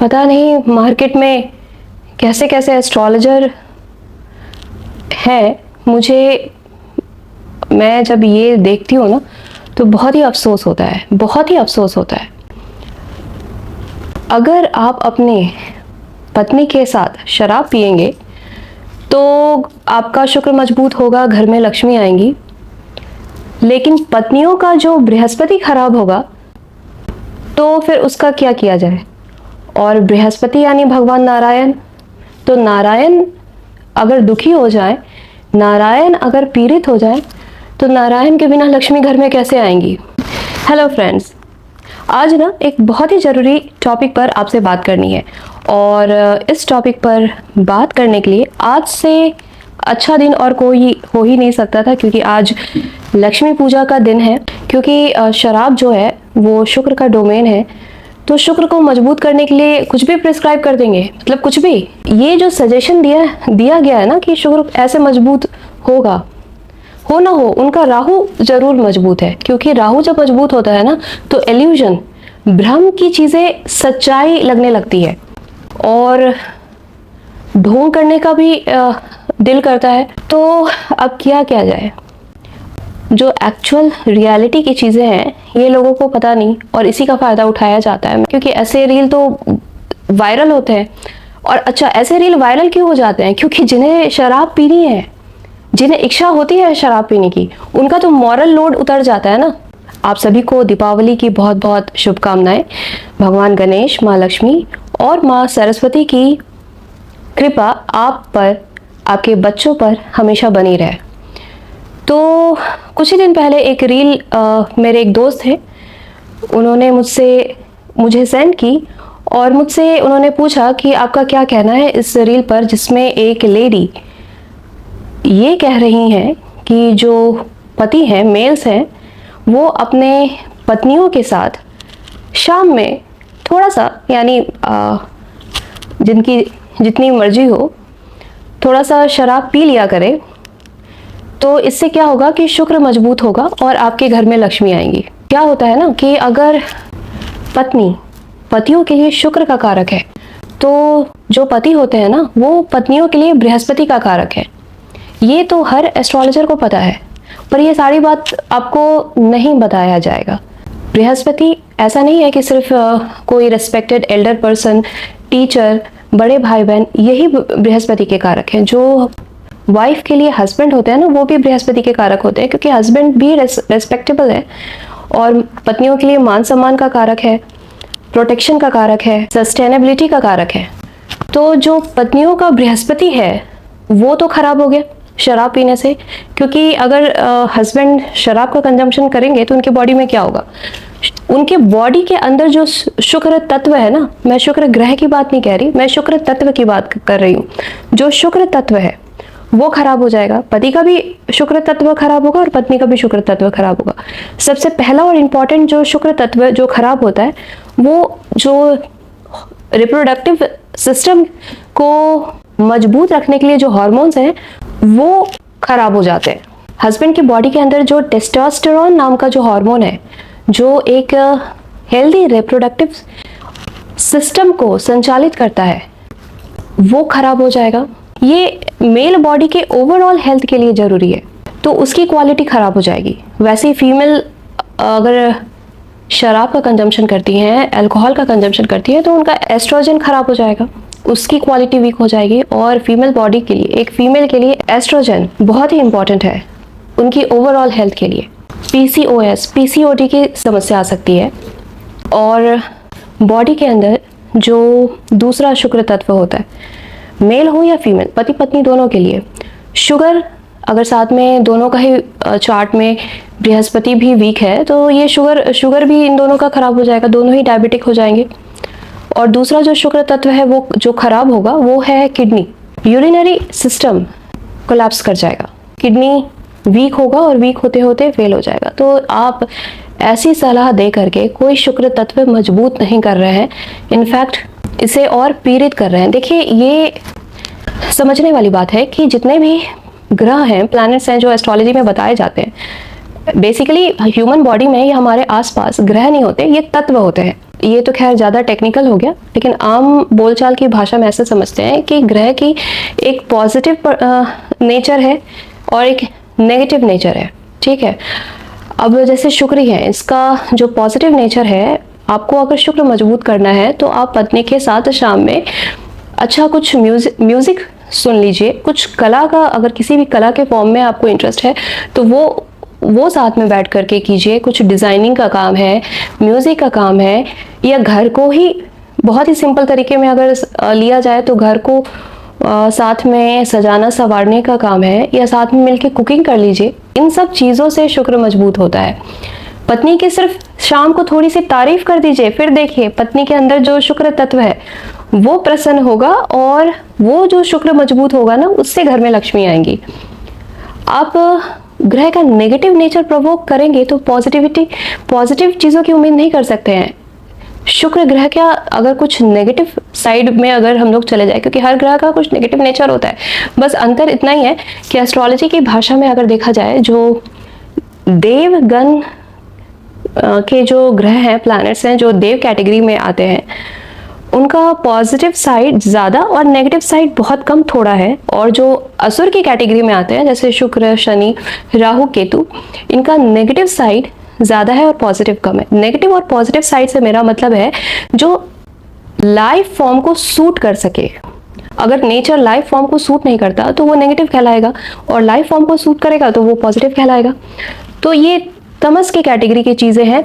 पता नहीं मार्केट में कैसे कैसे एस्ट्रोलॉजर हैं। मैं जब ये देखती हूँ ना तो बहुत ही अफसोस होता है, बहुत ही अफसोस होता है। अगर आप अपने पत्नी के साथ शराब पिएंगे तो आपका शुक्र मजबूत होगा, घर में लक्ष्मी आएंगी। लेकिन पत्नियों का जो बृहस्पति खराब होगा तो फिर उसका क्या किया जाए। और बृहस्पति यानी भगवान नारायण, तो नारायण अगर दुखी हो जाए, नारायण अगर पीड़ित हो जाए तो नारायण के बिना लक्ष्मी घर में कैसे आएंगी। हेलो फ्रेंड्स, आज ना एक बहुत ही ज़रूरी टॉपिक पर आपसे बात करनी है। और इस टॉपिक पर बात करने के लिए आज से अच्छा दिन और कोई हो ही नहीं सकता था, क्योंकि आज लक्ष्मी पूजा का दिन है। क्योंकि शराब जो है वो शुक्र का डोमेन है, तो शुक्र को मजबूत करने के लिए कुछ भी प्रिस्क्राइब कर देंगे, मतलब कुछ भी। ये जो सजेशन दिया गया है ना कि शुक्र ऐसे मजबूत होगा, हो ना हो, उनका राहु जरूर मजबूत है। क्योंकि राहु जब मजबूत होता है ना तो इल्यूजन, भ्रम की चीजें सच्चाई लगने लगती है और ढोंग करने का भी दिल करता है। तो अब किया जाए। जो एक्चुअल रियलिटी की चीज़ें हैं ये लोगों को पता नहीं और इसी का फ़ायदा उठाया जाता है, क्योंकि ऐसे रील तो वायरल होते हैं। और अच्छा, ऐसे रील वायरल क्यों हो जाते हैं? क्योंकि जिन्हें शराब पीनी है, जिन्हें इच्छा होती है शराब पीने की, उनका तो मॉरल लोड उतर जाता है ना। आप सभी को दीपावली की बहुत बहुत शुभकामनाएं। भगवान गणेश, माँ लक्ष्मी और माँ सरस्वती की कृपा आप पर, आपके बच्चों पर हमेशा बनी रहे। तो कुछ ही दिन पहले एक रील मेरे एक दोस्त थे, उन्होंने मुझे सेंड की और मुझसे उन्होंने पूछा कि आपका क्या कहना है इस रील पर, जिसमें एक लेडी ये कह रही हैं कि जो पति हैं, मेल्स हैं, वो अपने पत्नियों के साथ शाम में थोड़ा सा, यानी जिनकी जितनी मर्जी हो, थोड़ा सा शराब पी लिया करे, तो इससे क्या होगा कि शुक्र मजबूत होगा और आपके घर में लक्ष्मी आएंगी। क्या होता है ना कि अगर पत्नी पतियों के लिए शुक्र का कारक है, तो जो पति होते हैं ना वो पत्नियों के लिए बृहस्पति का कारक है। ये तो हर एस्ट्रोलॉजर को पता है, पर ये सारी बात आपको नहीं बताया जाएगा। बृहस्पति ऐसा नहीं है कि सिर्फ कोई रेस्पेक्टेड एल्डर पर्सन, टीचर, बड़े भाई बहन, यही बृहस्पति के कारक हैं। जो वाइफ के लिए हस्बैंड होते हैं ना, वो भी बृहस्पति के कारक होते हैं, क्योंकि हस्बैंड भी रेस्पेक्टेबल है। और पत्नियों के लिए मान सम्मान का कारक है, प्रोटेक्शन का कारक है, सस्टेनेबिलिटी का कारक है। तो जो पत्नियों का बृहस्पति है वो तो खराब हो गया शराब पीने से। क्योंकि अगर हस्बैंड शराब का कंजम्पशन करेंगे तो उनकी बॉडी में क्या होगा, उनके बॉडी के अंदर जो शुक्र तत्व है ना, मैं शुक्र ग्रह की बात नहीं कह रही, मैं शुक्र तत्व की बात कर रही हूँ। जो शुक्र तत्व है वो खराब हो जाएगा। पति का भी शुक्र तत्व खराब होगा और पत्नी का भी शुक्र तत्व खराब होगा। सबसे पहला और इम्पॉर्टेंट जो शुक्र तत्व जो खराब होता है, वो जो रिप्रोडक्टिव सिस्टम को मजबूत रखने के लिए जो हार्मोन्स हैं वो खराब हो जाते हैं। हस्बैंड की बॉडी के अंदर जो टेस्टोस्टेरोन नाम का जो हार्मोन है, जो एक हेल्दी रिप्रोडक्टिव सिस्टम को संचालित करता है, वो खराब हो जाएगा। ये मेल बॉडी के ओवरऑल हेल्थ के लिए ज़रूरी है, तो उसकी क्वालिटी ख़राब हो जाएगी। वैसे ही फीमेल अगर शराब का कंजम्पशन करती हैं, अल्कोहल का कंजम्पशन करती है, तो उनका एस्ट्रोजन ख़राब हो जाएगा, उसकी क्वालिटी वीक हो जाएगी। और फीमेल बॉडी के लिए, एक फीमेल के लिए एस्ट्रोजन बहुत ही इंपॉर्टेंट है उनकी ओवरऑल हेल्थ के लिए। PCOS, PCOD की समस्या आ सकती है। और बॉडी के अंदर जो दूसरा शुक्र तत्व होता है, मेल हो या फीमेल, पति पत्नी दोनों के लिए, शुगर अगर साथ में दोनों का ही चार्ट में बृहस्पति भी वीक है, तो ये शुगर भी इन दोनों का खराब हो जाएगा, दोनों ही डायबिटिक हो जाएंगे। और दूसरा जो शुक्र तत्व है वो जो खराब होगा वो है किडनी। यूरिनरी सिस्टम कोलैप्स कर जाएगा, किडनी वीक होगा और वीक होते होते फेल हो जाएगा। तो आप ऐसी सलाह दे करके कोई शुक्र तत्व मजबूत नहीं कर रहे हैं, इनफैक्ट इसे और पीड़ित कर रहे हैं। देखिए, ये समझने वाली बात है कि जितने भी ग्रह हैं, प्लैनेट्स हैं, जो एस्ट्रोलॉजी में बताए जाते हैं, बेसिकली ह्यूमन बॉडी में ये हमारे आसपास ग्रह नहीं होते, ये तत्व होते हैं। ये तो खैर ज़्यादा टेक्निकल हो गया, लेकिन आम बोलचाल की भाषा में ऐसे समझते हैं कि ग्रह की एक पॉजिटिव नेचर है और एक नेगेटिव नेचर है, ठीक है। अब जैसे शुक्र ही है, इसका जो पॉजिटिव नेचर है, आपको अगर शुक्र मजबूत करना है तो आप पत्नी के साथ शाम में अच्छा कुछ म्यूजिक सुन लीजिए, कुछ कला का, अगर किसी भी कला के फॉर्म में आपको इंटरेस्ट है तो वो साथ में बैठ करके कीजिए। कुछ डिज़ाइनिंग का काम है, म्यूज़िक का काम है, या घर को ही बहुत ही सिंपल तरीके में अगर लिया जाए तो घर को साथ में सजाना संवारने का काम है, या साथ में मिलके कुकिंग कर लीजिए। इन सब चीज़ों से शुक्र मजबूत होता है। पत्नी की सिर्फ शाम को थोड़ी सी तारीफ कर दीजिए, फिर देखिए पत्नी के अंदर जो शुक्र तत्व है वो प्रसन्न होगा, और वो जो शुक्र मजबूत होगा ना, उससे घर में लक्ष्मी आएंगी। आप ग्रह का नेगेटिव नेचर प्रोवोक करेंगे तो पॉजिटिव चीज़ों की उम्मीद नहीं कर सकते हैं। शुक्र ग्रह का अगर कुछ नेगेटिव साइड में अगर हम लोग चले जाए, क्योंकि हर ग्रह का कुछ नेगेटिव नेचर होता है, बस अंतर इतना ही है कि एस्ट्रोलॉजी की भाषा में अगर देखा जाए, जो देवगण के जो ग्रह हैं, प्लैनेट्स हैं, जो देव कैटेगरी में आते हैं, उनका पॉजिटिव साइड ज़्यादा और नेगेटिव साइड बहुत कम थोड़ा है। और जो असुर की कैटेगरी में आते हैं, जैसे शुक्र, शनि, राहु, केतु, इनका नेगेटिव साइड ज़्यादा है और पॉजिटिव कम है। नेगेटिव और पॉजिटिव साइड से मेरा मतलब है जो लाइफ फॉर्म को सूट कर सके। अगर नेचर लाइफ फॉर्म को सूट नहीं करता तो वो नेगेटिव कहलाएगा, और लाइफ फॉर्म को सूट करेगा तो वो पॉजिटिव कहलाएगा। तो ये तमस की कैटेगरी की चीज़ें हैं,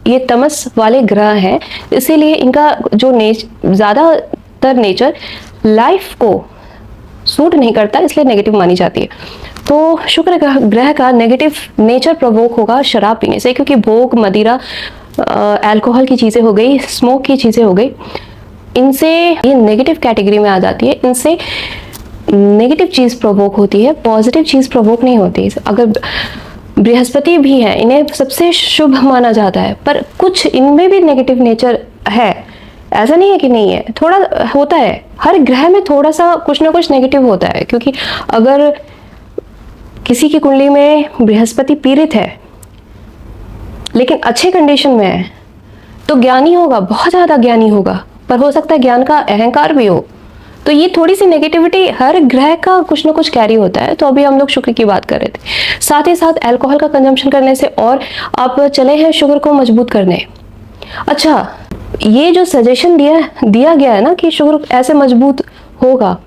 ये तमस वाले ग्रह हैं, इसीलिए इनका जो ज़्यादातर नेचर लाइफ को सूट नहीं करता, इसलिए नेगेटिव मानी जाती है। तो शुक्र ग्रह का नेगेटिव नेचर प्रोवोक होगा शराब पीने से, क्योंकि भोग, मदिरा, अल्कोहल की चीज़ें हो गई, स्मोक की चीज़ें हो गई, इनसे ये नेगेटिव कैटेगरी में आ जाती है। इनसे नेगेटिव चीज़ प्रोवोक होती है, पॉजिटिव चीज़ प्रोवोक नहीं होती। अगर बृहस्पति भी है, इन्हें सबसे शुभ माना जाता है, पर कुछ इनमें भी नेगेटिव नेचर है, ऐसा नहीं है कि नहीं है, थोड़ा होता है। हर ग्रह में थोड़ा सा कुछ ना कुछ नेगेटिव होता है, क्योंकि अगर किसी की कुंडली में बृहस्पति पीड़ित है लेकिन अच्छे कंडीशन में है, तो ज्ञानी होगा, बहुत ज़्यादा ज्ञानी होगा, पर हो सकता है ज्ञान का अहंकार भी हो। तो ये थोड़ी सी नेगेटिविटी हर ग्रह का कुछ ना कुछ कैरी होता है। तो अभी हम लोग शुक्र की बात कर रहे थे, साथ ही साथ अल्कोहल का कंजम्पशन करने से और आप चले हैं शुक्र को मजबूत करने। अच्छा, ये जो सजेशन दिया गया है ना कि शुक्र ऐसे मजबूत होगा,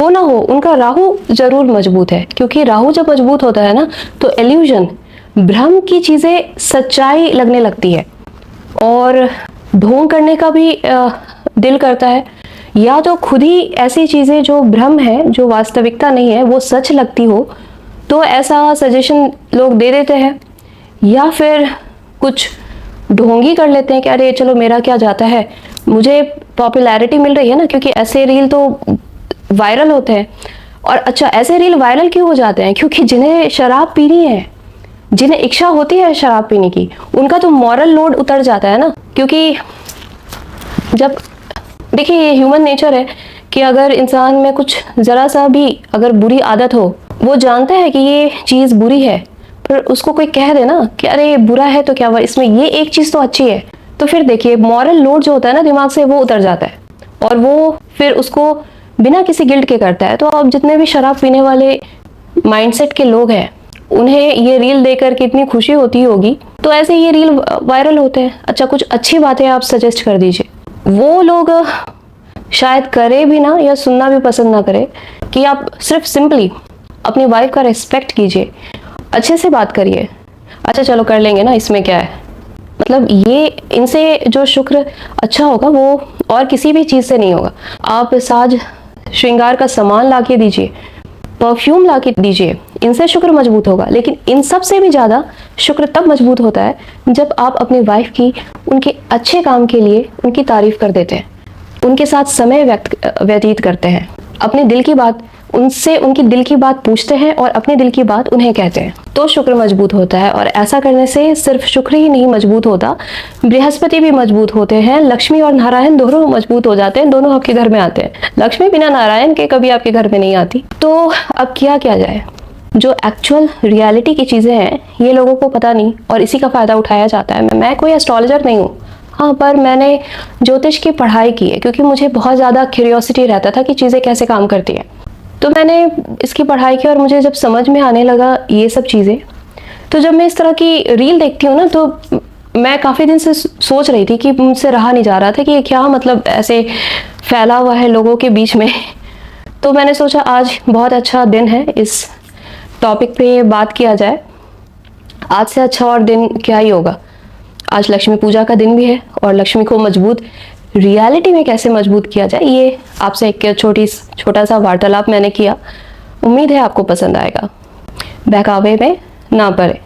हो ना हो, उनका राहु जरूर मजबूत है, क्योंकि राहु जब मजबूत होता है ना तो एल्यूजन, भ्रम की चीज़ें सच्चाई लगने लगती है, और ढोंग करने का भी दिल करता है, या तो खुद ही ऐसी चीज़ें जो भ्रम है, जो वास्तविकता नहीं है, वो सच लगती हो, तो ऐसा सजेशन लोग दे देते हैं, या फिर कुछ ढोंगी कर लेते हैं कि अरे चलो मेरा क्या जाता है, मुझे पॉपुलैरिटी मिल रही है ना, क्योंकि ऐसे रील तो वायरल होते हैं। और अच्छा, ऐसे रील वायरल क्यों हो जाते हैं? क्योंकि जिन्हें शराब पीनी है, जिन्हें इच्छा होती है शराब पीने की, उनका तो मॉरल लोड उतर जाता है ना। क्योंकि जब देखिए, ये ह्यूमन नेचर है कि अगर इंसान में कुछ ज़रा सा भी अगर बुरी आदत हो, वो जानता है कि ये चीज़ बुरी है, पर उसको कोई कह दे ना कि अरे ये बुरा है तो क्या हुआ, इसमें ये एक चीज़ तो अच्छी है, तो फिर देखिए मॉरल लोड जो होता है ना दिमाग से, वो उतर जाता है, और वो फिर उसको बिना किसी गिल्ट के करता है। तो अब जितने भी शराब पीने वाले माइंडसेट के लोग हैं, उन्हें ये रील देखकर कितनी खुशी होती होगी, तो ऐसे ये रील वायरल होते हैं। अच्छा, कुछ अच्छी बातें आप सजेस्ट कर दीजिए, वो लोग शायद करे भी ना, या सुनना भी पसंद ना करे, कि आप सिर्फ सिंपली अपनी वाइफ का रिस्पेक्ट कीजिए, अच्छे से बात करिए। अच्छा चलो कर लेंगे ना, इसमें क्या है, मतलब ये इनसे जो शुक्र अच्छा होगा वो और किसी भी चीज़ से नहीं होगा। आप साज श्रृंगार का सामान ला के दीजिए, परफ्यूम ला के दीजिए, इनसे शुक्र मजबूत होगा। लेकिन इन सब से भी ज़्यादा शुक्र तब मजबूत होता है जब आप अपनी वाइफ की उनके अच्छे काम के लिए उनकी तारीफ कर देते हैं, उनके साथ समय व्यतीत करते हैं, अपने दिल की बात उनसे, उनकी दिल की बात पूछते हैं और अपने दिल की बात उन्हें कहते हैं, तो शुक्र मजबूत होता है। और ऐसा करने से सिर्फ शुक्र ही नहीं मजबूत होता, बृहस्पति भी मजबूत होते हैं, लक्ष्मी और नारायण दोनों मजबूत हो जाते हैं, दोनों आपके घर में आते हैं। लक्ष्मी बिना नारायण के कभी आपके घर में नहीं आती। तो अब किया क्या जाए? जो एक्चुअल रियलिटी की चीज़ें हैं ये लोगों को पता नहीं और इसी का फ़ायदा उठाया जाता है। मैं कोई एस्ट्रोलॉजर नहीं हूँ, हाँ, पर मैंने ज्योतिष की पढ़ाई की है क्योंकि मुझे बहुत ज़्यादा क्यूरियोसिटी रहता था कि चीज़ें कैसे काम करती हैं। तो मैंने इसकी पढ़ाई की और मुझे जब समझ में आने लगा ये सब चीज़ें, तो जब मैं इस तरह की रील देखती हूँ ना, तो मैं काफ़ी दिन से सोच रही थी कि मुझसे रहा नहीं जा रहा था कि ये क्या मतलब ऐसे फैला हुआ है लोगों के बीच में। तो मैंने सोचा आज बहुत अच्छा दिन है, इस टॉपिक पे बात किया जाए। आज से अच्छा और दिन क्या ही होगा। आज लक्ष्मी पूजा का दिन भी है और लक्ष्मी को मजबूत रियलिटी में कैसे मजबूत किया जाए, ये आपसे एक छोटा सा वार्तालाप मैंने किया। उम्मीद है आपको पसंद आएगा। बहकावे में ना पड़े।